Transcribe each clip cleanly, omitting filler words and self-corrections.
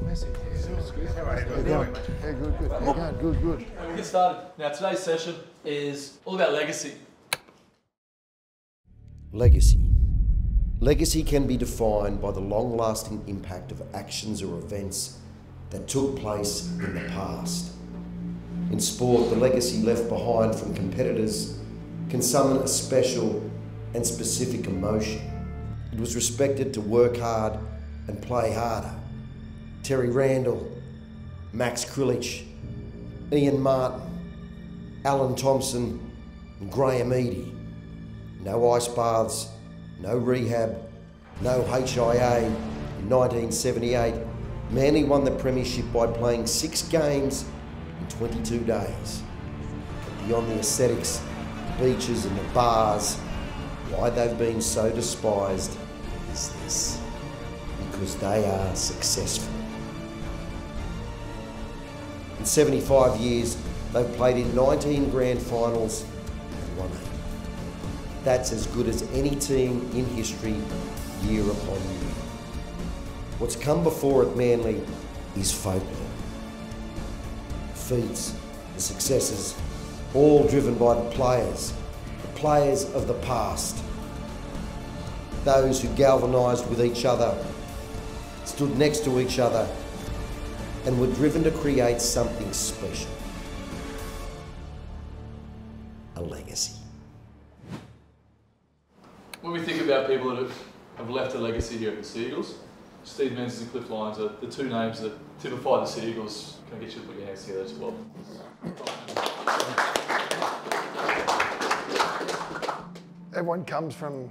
Messi. How are you doing, mate? Yeah, good. We'll get started. Now, today's session is all about legacy. Legacy. Legacy can be defined by the long-lasting impact of actions or events that took place in the past. In sport, the legacy left behind from competitors can summon a special and specific emotion. It was respected to work hard and play harder. Terry Randall, Max Krilich, Ian Martin, Alan Thompson and Graham Eadie. No ice baths, no rehab, no HIA. In 1978, Manly won the premiership by playing 6 games in 22 days. But beyond the aesthetics, the beaches and the bars, why they've been so despised is this: because they are successful. In 75 years, they've played in 19 grand finals and won 8. That's as good as any team in history, year upon year. What's come before at Manly is folklore. The feats, the successes, all driven by the players of the past. Those who galvanised with each other, stood next to each other, and were driven to create something special. A legacy. When we think about people that have left a legacy here at the Seagulls, Steve Menzies and Cliff Lyons are the 2 names that typify the Seagulls. Can I get you to put your hands together as well? Everyone comes from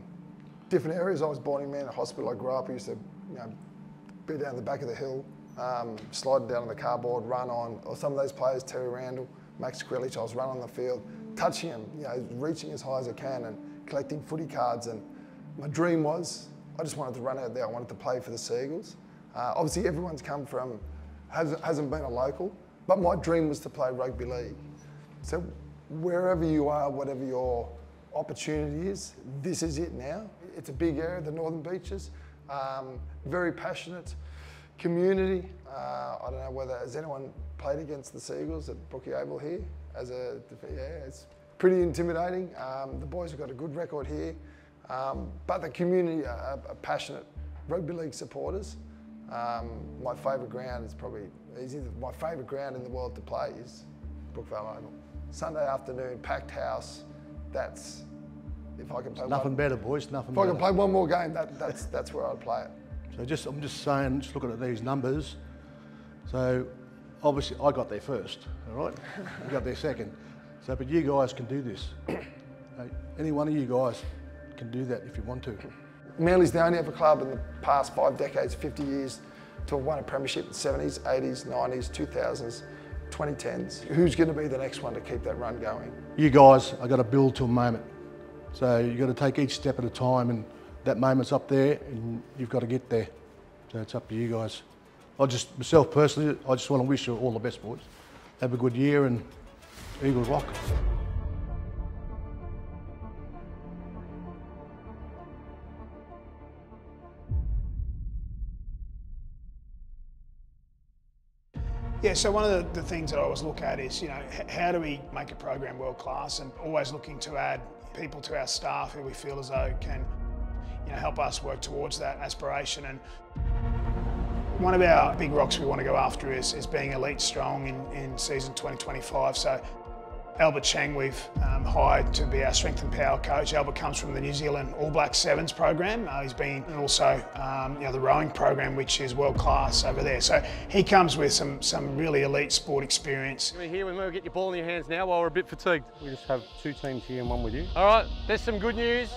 different areas. I was born in Manly Hospital. I grew up. I used to, be down the back of the hill, sliding down on the cardboard, run on. Or some of those players, Terry Randall, Max Krilich, I was running on the field, touching them, reaching as high as I can and collecting footy cards. And my dream was, I just wanted to run out there. I wanted to play for the Seagulls. Obviously, everyone's come from, hasn't been a local, but my dream was to play rugby league. So wherever you are, whatever your opportunity is, this is it now. It's a big area, the Northern Beaches, very passionate community. I don't know whether, has anyone played against the Seagulls at Brookie Oval here? It's pretty intimidating. The boys have got a good record here, but the community are passionate rugby league supporters. My favourite ground is probably, my favourite ground in the world to play is Brookvale Oval. Sunday afternoon, packed house. That's, if I can play nothing better, boys, nothing better. If I can play one more game, that's where I'd play it. So I'm just saying, just looking at these numbers. So obviously I got there first, all right? You got there second. So, but you guys can do this. Any one of you guys can do that if you want to. Manly's the only other club in the past 5 decades, 50 years, to have won a premiership in the 70s, 80s, 90s, 2000s, 2010s. Who's going to be the next one to keep that run going? You guys are going to build to a moment. So you've got to take each step at a time, and that moment's up there and you've got to get there. So it's up to you guys. Myself personally, I just want to wish you all the best, boys. Have a good year and Eagles rock. Yeah, so one of the things that I always look at is, how do we make a program world class, and always looking to add people to our staff who we feel as though can, help us work towards that aspiration. And one of our big rocks we want to go after is being elite strong in season 2025. So Albert Cheng we've hired to be our strength and power coach. Albert comes from the New Zealand All Blacks Sevens program. He's been also the rowing program, which is world class over there. So he comes with some really elite sport experience. We're here, we'll get your ball in your hands now while we're a bit fatigued. We just have 2 teams here and 1 with you. All right, there's some good news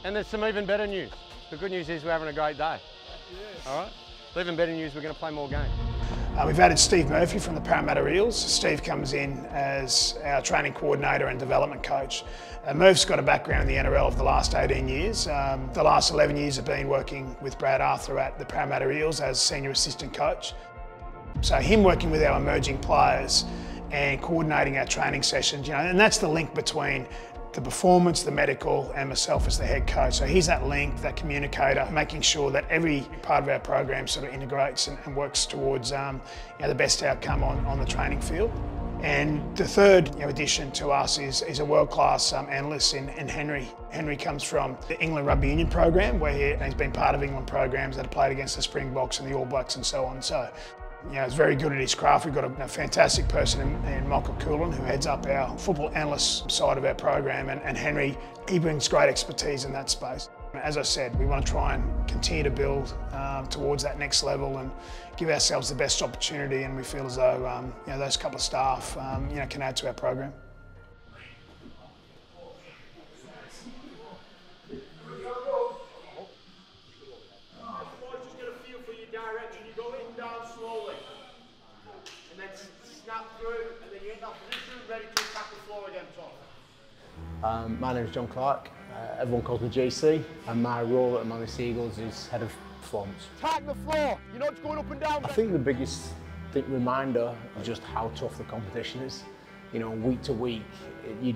and there's some even better news. The good news is we're having a great day. All right, the even better news, we're going to play more games. We've added Steve Murphy from the Parramatta Eels. Steve comes in as our training coordinator and development coach. Murph's got a background in the NRL of the last 18 years. The last 11 years have been working with Brad Arthur at the Parramatta Eels as senior assistant coach. So him working with our emerging players and coordinating our training sessions, and that's the link between the performance, the medical, and myself as the head coach. So he's that link, that communicator, making sure that every part of our program sort of integrates and works towards the best outcome on the training field. And the third addition to us is a world-class analyst in Henry. Henry comes from the England Rugby Union program, where he's been part of England programs that have played against the Springboks and the All Blacks and so on. So, he's very good at his craft. We've got a fantastic person in Michael Coolan, who heads up our football analyst side of our program, and Henry, he brings great expertise in that space. As I said, we want to try and continue to build towards that next level and give ourselves the best opportunity, and we feel as though those couple of staff can add to our program. My name is John Clark. Everyone calls me JC, and my role at Manly Seagulls is head of performance. Tag the floor, you're not going up and down. I think the biggest reminder of just how tough the competition is. Week to week, you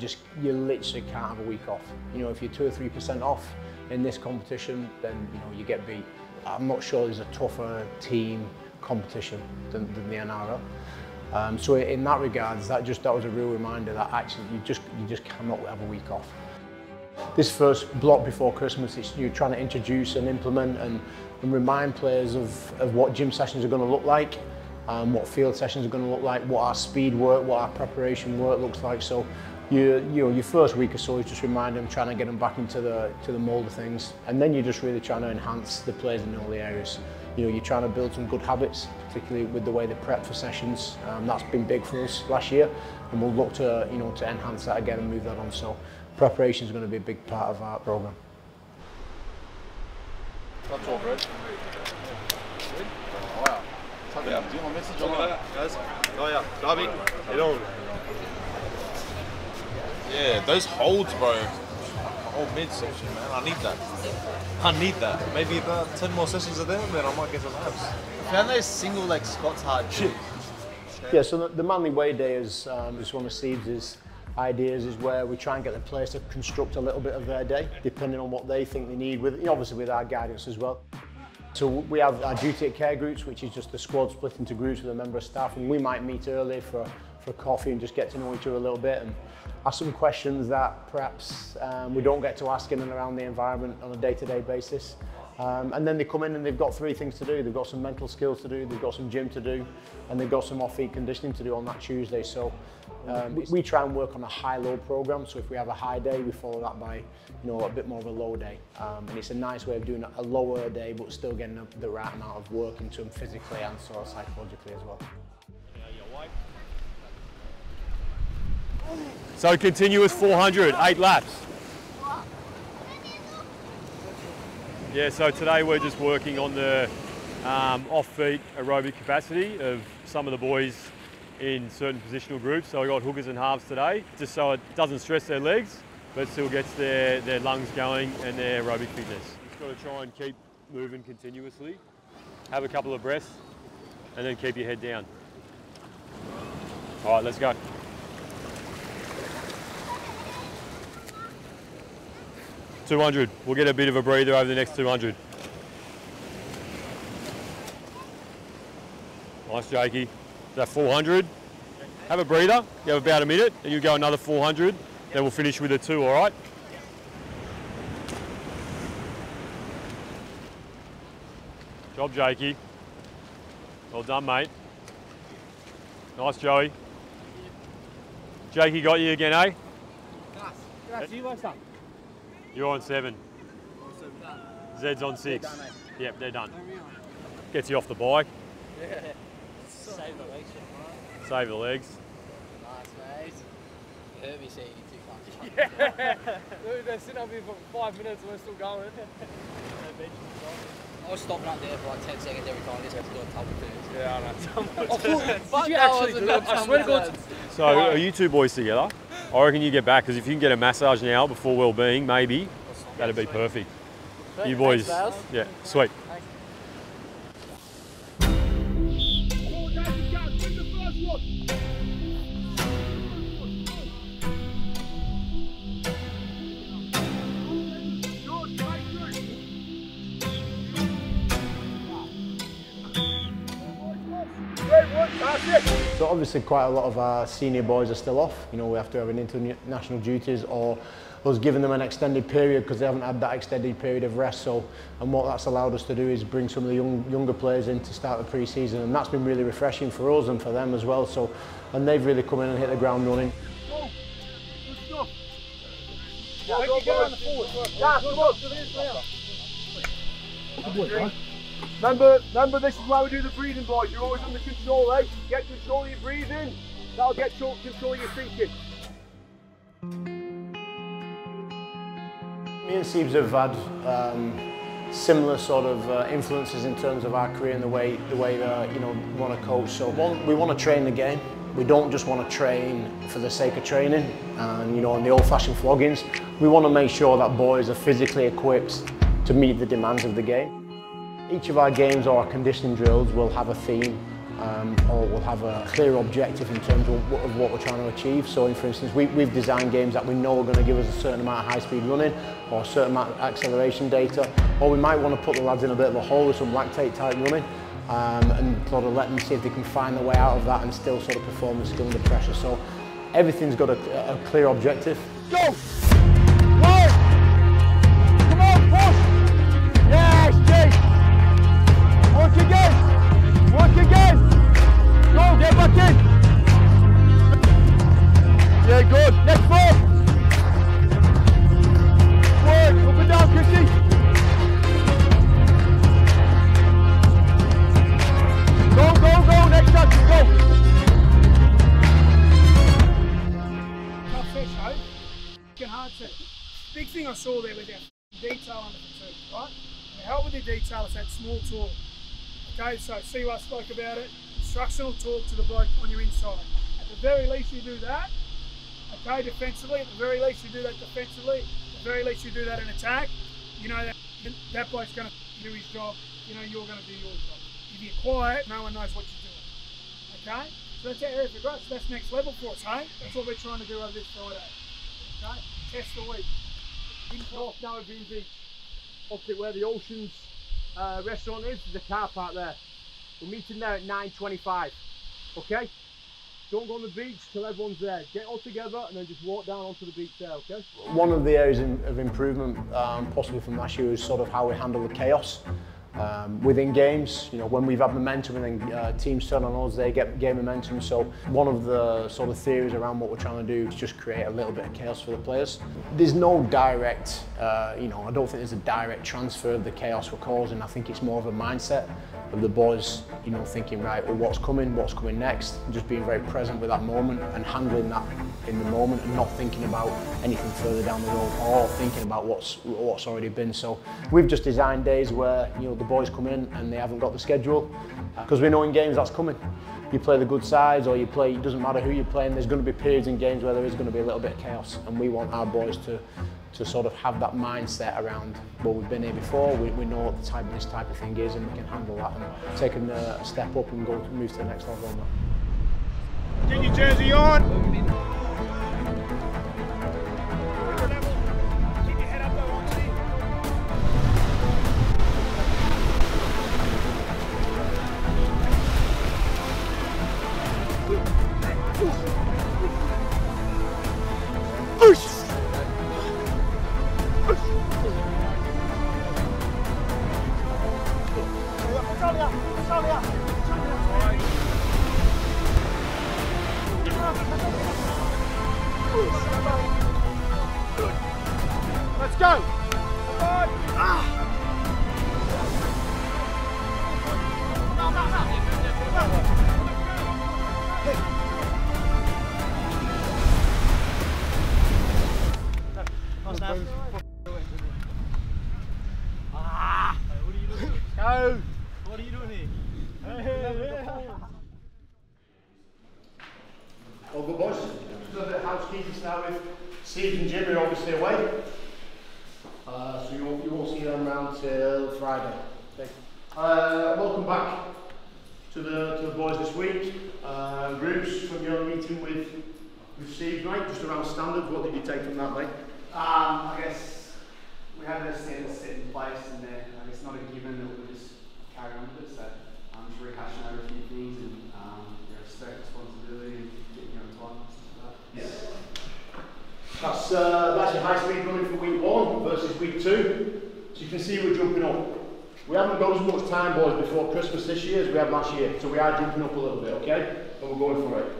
literally can't have a week off. If you're 2 or 3% off in this competition, then you get beat. I'm not sure there's a tougher team competition than the NRL. So in that regards, that was a real reminder that actually you just cannot have a week off. This first block before Christmas, you're trying to introduce and implement and remind players of what gym sessions are going to look like, what field sessions are going to look like, what our speed work, what our preparation work looks like. So your first week or so is just reminding them, trying to get them back into the mould of things, and then you're just really trying to enhance the players in all the areas. You're trying to build some good habits, particularly with the way they prep for sessions. That's been big for us last year, and we'll look to to enhance that again and move that on. So preparation is going to be a big part of our program. That's all good. Wow. Do you want a message on that, guys? Oh yeah, Darby, you know. Yeah, those holds, bro. Whole mid-section, man. I need that. Maybe about 10 more sessions of them, then I might get some abs. I found those single leg squats hard too. Yeah, so the Manly Way Day is one of Steve's ideas, is where we try and get the players to construct a little bit of their day, depending on what they think they need, obviously with our guidance as well. So we have our duty at care groups, which is just the squad split into groups with a member of staff, and we might meet early for coffee and just get to know each other a little bit and ask some questions that perhaps we don't get to ask in and around the environment on a day-to-day basis. And then they come in and they've got 3 things to do. They've got some mental skills to do, they've got some gym to do, and they've got some off-feet conditioning to do on that Tuesday. So we try and work on a high-low program. So if we have a high day, we follow that by a bit more of a low day. And it's a nice way of doing a lower day, but still getting the right amount of work into them physically and sort of psychologically as well. So continuous 400, 8 laps. Yeah, so today we're just working on the off-feet aerobic capacity of some of the boys in certain positional groups. So we got hookers and halves today, just so it doesn't stress their legs, but still gets their lungs going and their aerobic fitness. Just got to try and keep moving continuously, have a couple of breaths, and then keep your head down. All right, let's go. $200. We'll get a bit of a breather over the next 200. Nice, Jakey. Is that 400? Have a breather. You have about a minute, and you go another 400. Then we'll finish with a 2, all right? Job, Jakey. Well done, mate. Nice, Joey. Jakey got you again, eh? Nice. You like that? You're on 7. Zed's on 6. Done, yep, they're done. Gets you off the bike. Yeah. Save the legs. Save the legs. Nice, mate. You heard me saying you too fast. Yeah. Dude, they're sitting up here for 5 minutes and we're still going. I was stopping up there for like 10 seconds every time. I just have to do a tumble turns. Yeah, I know. Did you actually do that? I swear to God. So are you 2 boys together? I reckon you get back, because if you can get a massage now before well-being, maybe, that'd be perfect. You boys, yeah, sweet. So obviously quite a lot of our senior boys are still off. You know, we have to have an international duties or us giving them an extended period because they haven't had that extended period of rest. So, and what that's allowed us to do is bring some of the younger players in to start the pre-season, and that's been really refreshing for us and for them as well. So, and they've really come in and hit the ground running. Remember, this is why we do the breathing, boys. You're always under control, eh? Get control of your breathing. That'll get control of your thinking. Me and Siebes have had similar sort of influences in terms of our career and the way that you know want to coach. So we want to train the game. We don't just want to train for the sake of training and you know on the old-fashioned floggings. We want to make sure that boys are physically equipped to meet the demands of the game. Each of our games or our conditioning drills will have a theme or will have a clear objective in terms of what we're trying to achieve. So for instance, we've designed games that we know are going to give us a certain amount of high-speed running or a certain amount of acceleration data, or we might want to put the lads in a bit of a hole with some lactate type running and sort of let them see if they can find their way out of that and still sort of perform the skill under pressure. So everything's got a clear objective. Go! One! Come on, push! Yes, Jake! Work again! Work again! Go, get back in! Yeah, good. Next foot! Work, up and down, Chrissy! Go, next action, go! Tough fish, eh? Fucking hard to. Big thing I saw there was that detail under the two, right? And the help with the detail is that small talk. Okay, so see what I spoke about it. Instructional talk to the bloke on your inside. At the very least you do that, okay, defensively. At the very least you do that defensively. At the very least you do that in attack. You know that bloke's going to do his job. You know you're going to do your job. If you're quiet, no one knows what you're doing. Okay? So that's our area for growth. So that's next level for us, hey? That's what we're trying to do over this Friday. Okay? Test the week. North Narrabeen Beach, opposite where the Oceans restaurant is, there's a car park there. We're meeting there at 9:25. Okay? Don't go on the beach till everyone's there. Get all together and then just walk down onto the beach there, okay? One of the areas of improvement, possibly from last year, is sort of how we handle the chaos within games. You know, when we've had momentum and then teams turn on us, they gain momentum. So one of the sort of theories around what we're trying to do is just create a little bit of chaos for the players. There's no direct, you know, I don't think there's a direct transfer of the chaos we're causing. I think it's more of a mindset of the boys, you know, thinking, right, well, what's coming next, and just being very present with that moment and handling that in the moment and not thinking about anything further down the road or thinking about what's already been. So we've just designed days where, you know, the boys come in and they haven't got the schedule because we know in games that's coming. You play the good sides or you play, it doesn't matter who you're playing, there's going to be periods in games where there is going to be a little bit of chaos, and we want our boys to sort of have that mindset around, well, we've been here before, we know what this type of thing is, and we can handle that and take a step up and move to the next level on that. Get your jersey on! Keep your head up though, Anthony. Let's go! Go! What are you doing here? All good, boys. Just a bit of housekeeping to start with. Steve and Jim are obviously away, so you won't see them around till Friday. Okay. Welcome back to the boys this week. Bruce, from your meeting with Steve, right? Just around standards, what did you take from that, mate? I guess we had the standards set in place, and I guess not a given that we'll just carry on with it. So I'm just rehashing over a few things and 2. So you can see we're jumping up. We haven't got as much time, boys, before Christmas this year as we had last year, so we are jumping up a little bit, okay? And we're going for it.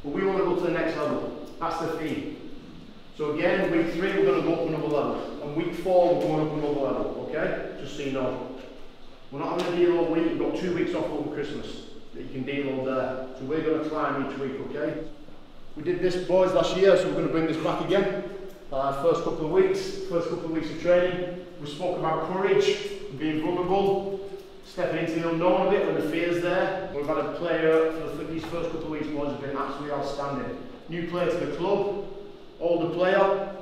But we want to go to the next level. That's the theme. So again, week 3 we're going to go up another level, and week 4 we're going up another level, okay? Just so you know. We're not having a deal all week, we've got 2 weeks off over Christmas that you can deal all there. So we're going to climb each week, okay? We did this, boys, last year, so we're going to bring this back again. First couple of weeks of training, we spoke about courage, being vulnerable, stepping into the unknown a bit when the fear's there. We've had a player for these first couple of weeks, boys, have been absolutely outstanding. New player to the club, older player,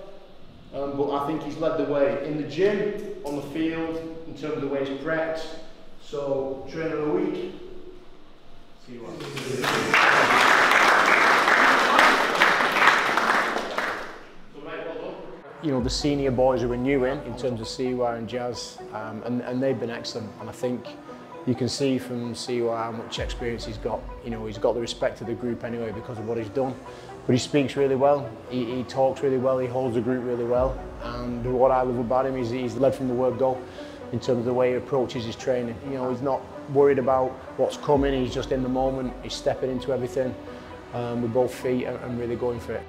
but I think he's led the way in the gym, on the field, in terms of the way he's prepped. So, trainer of the week. See you later. You know, the senior boys who are new in terms of CY and Jazz, and they've been excellent. And I think you can see from CY how much experience he's got. You know, he's got the respect of the group anyway because of what he's done. But he speaks really well, he talks really well, he holds the group really well. And what I love about him is he's led from the word go in terms of the way he approaches his training. You know, he's not worried about what's coming, he's just in the moment, he's stepping into everything with both feet and really going for it.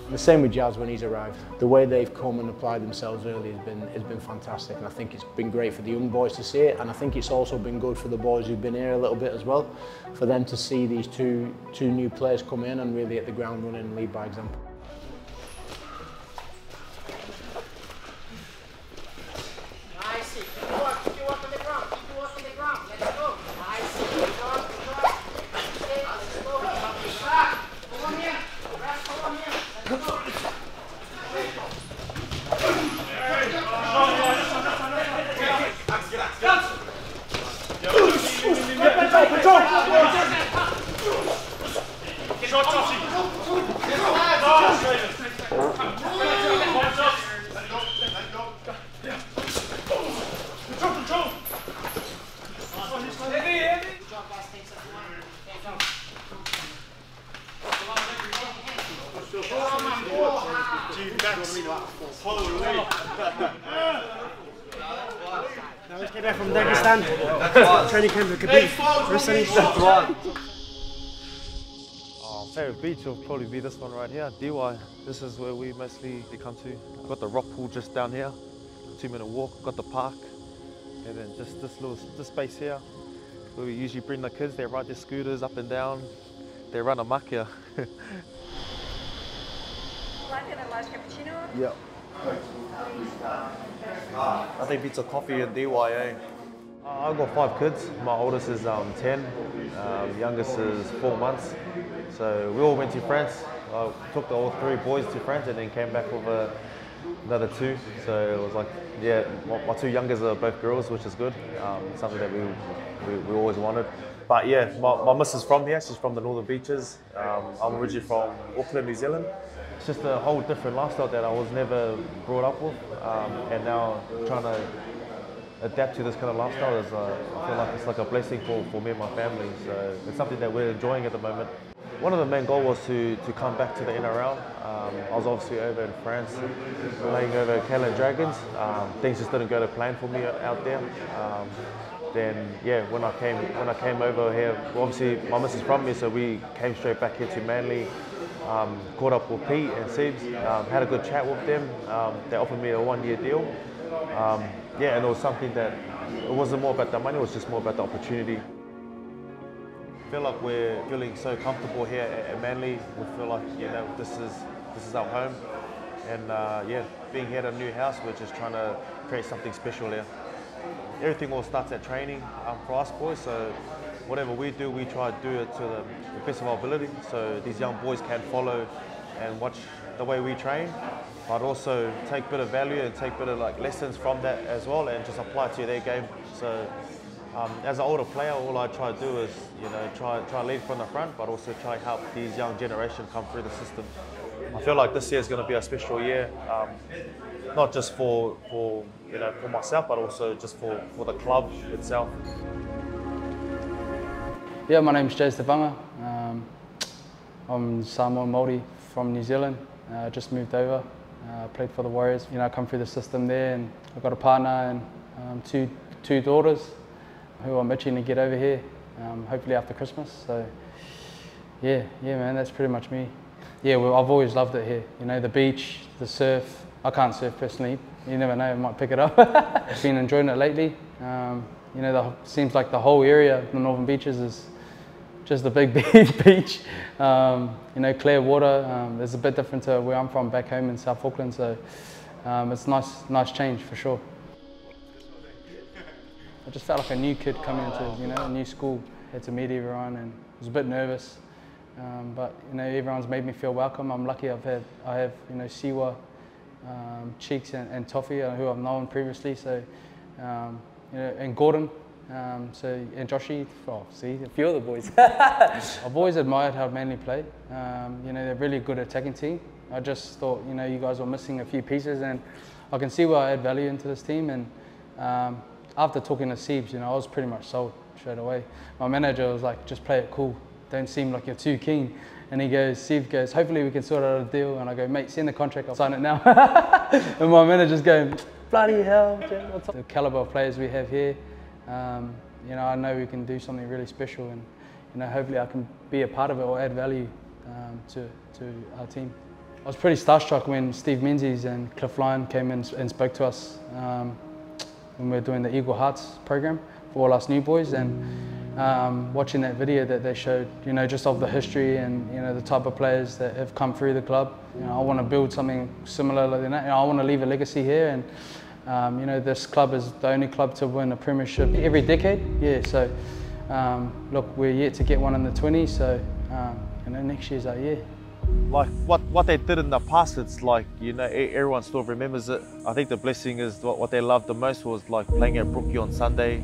The same with Jazz when he's arrived. The way they've come and applied themselves early has been fantastic, and I think it's been great for the young boys to see it, and I think it's also been good for the boys who've been here a little bit as well, for them to see these two new players come in and really hit the ground running and lead by example. Now let's get back from Dagestan. Training camp at Khabib. Recently. Favorite beach will probably be this one right here, DY. This is where we mostly come to. Got the rock pool just down here, 2-minute walk. Got the park, and then just this space here, where we usually bring the kids. They ride their scooters up and down. They run amok here. Latte and a large cappuccino? Yep. I think beats a coffee and DY. I've got 5 kids. My oldest is 10, youngest is 4 months. So we all went to France. I took all 3 boys to France and then came back with another 2. So it was like, yeah, my 2 youngest are both girls, which is good. Something that we always wanted. But yeah, my missus is from here. She's from the Northern Beaches. I'm originally from Auckland, New Zealand. It's just a whole different lifestyle that I was never brought up with, and now trying to adapt to this kind of lifestyle is, I feel like it's like a blessing for me and my family. So it's something that we're enjoying at the moment. One of the main goals was to come back to the NRL. I was obviously over in France, playing over Caroline Dragons. Things just didn't go to plan for me out there. Then yeah, when I came over here, well, obviously my missus is from me, so we came straight back here to Manly. Caught up with Pete and Sebs, had a good chat with them. They offered me a 1-year deal. Yeah, and it was something that, it wasn't more about the money, it was just more about the opportunity. I feel like we're feeling so comfortable here at Manly. We feel like, you know, this is our home. And yeah, being here at a new house, we're just trying to create something special here. Everything all starts at training for us boys, so whatever we do, we try to do it to the best of our ability, so these young boys can follow and watch the way we train, but also take a bit of value and take a bit of like lessons from that as well, and just apply it to their game. So as an older player, all I try to do is, you know, try lead from the front, but also try to help these young generation come through the system. I feel like this year is going to be a special year, not just for you know, for myself, but also just for the club itself. Yeah, my name's Jay Stefanga. I'm Samoan Māori from New Zealand. Just moved over Played for the Warriors. You know, I come through the system there, and I've got a partner and two daughters who I'm itching to get over here, hopefully after Christmas. So yeah, man, that's pretty much me. Yeah, well, I've always loved it here. You know, the beach, the surf. I can't surf personally. You never know, I might pick it up. I've been enjoying it lately. You know, seems like the whole area, the Northern Beaches, is just a big beach. You know, clear water. It's a bit different to where I'm from back home in South Auckland, so it's nice change for sure. I just felt like a new kid coming into, you know, a new school. Had to meet everyone and was a bit nervous, but you know, everyone's made me feel welcome. I'm lucky I have you know, Siwa, Cheeks and Toffee, who I've known previously. So you know, and Gordon. And Joshy, see, a few of the boys. I've always admired how Manly play. You know, they're really good attacking team. I just thought, you know, you guys were missing a few pieces, and I can see where I add value into this team. And after talking to Siebes, you know, I was pretty much sold straight away. My manager was like, just play it cool. Don't seem like you're too keen. And he goes, Siebes goes, hopefully we can sort out a deal. And I go, mate, send the contract, I'll sign it now. And my manager's going, bloody hell, Jim. The caliber of players we have here. You know, I know we can do something really special, and you know, hopefully I can be a part of it or add value to our team. I was pretty starstruck when Steve Menzies and Cliff Lyon came in and spoke to us when we were doing the Eagle Hearts program for all us new boys, and watching that video that they showed, you know, just of the history and you know, the type of players that have come through the club. You know, I want to build something similar like that. You know, I want to leave a legacy here, and you know, this club is the only club to win a premiership every decade. Yeah, so look, we're yet to get one in the 20s, so you know, next year's our year. Like what they did in the past, it's like, you know, everyone still remembers it. I think the blessing is what they loved the most was like playing at Brookie on Sunday.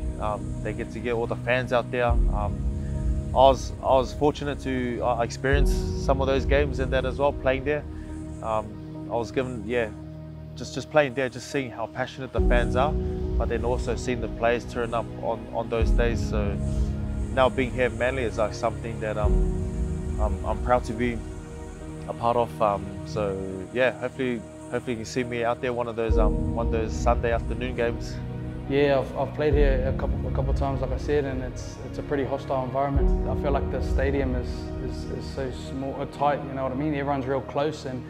They get to get all the fans out there. I was fortunate to experience some of those games and that as well, playing there. I was given, yeah, just playing there, just seeing how passionate the fans are, but then also seeing the players turn up on those days. So now being here at Manly is like something that I'm proud to be a part of. So yeah, hopefully you can see me out there one of those Sunday afternoon games. Yeah, I've played here a couple of times, like I said, and it's a pretty hostile environment. I feel like the stadium is so small, or tight. You know what I mean? Everyone's real close, and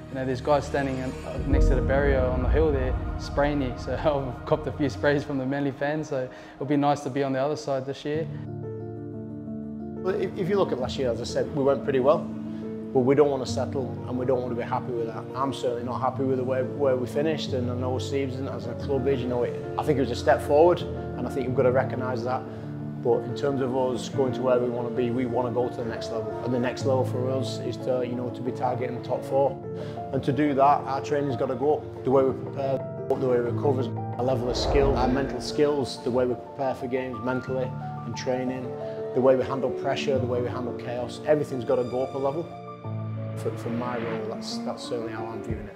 you know, there's guys standing next to the barrier on the hill there spraying you. So I've copped a few sprays from the Manly fans. So it'll be nice to be on the other side this year. Well, if you look at last year, as I said, we went pretty well, but we don't want to settle and we don't want to be happy with that. I'm certainly not happy with the way we finished, and I know Siebes as a club is, you know, I think it was a step forward, and I think you've got to recognise that. But in terms of us going to where we want to be, we want to go to the next level. And the next level for us is to, you know, to be targeting the top 4. And to do that, our training's got to go up. The way we prepare, the way we recover, our level of skill, our mental skills, the way we prepare for games mentally and training, the way we handle pressure, the way we handle chaos, everything's got to go up a level. For my role, that's certainly how I'm viewing it.